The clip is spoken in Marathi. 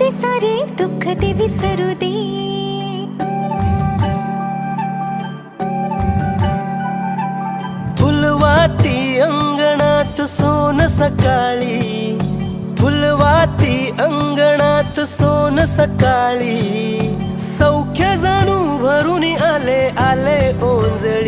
ते सारे दुःख ते विसरू दे. फुलवाती अंगणात सोन सकाळी, फुलवाती अंगणात सोन सकाळी. सौख्य जाणू भरून आले आले ओंजळी.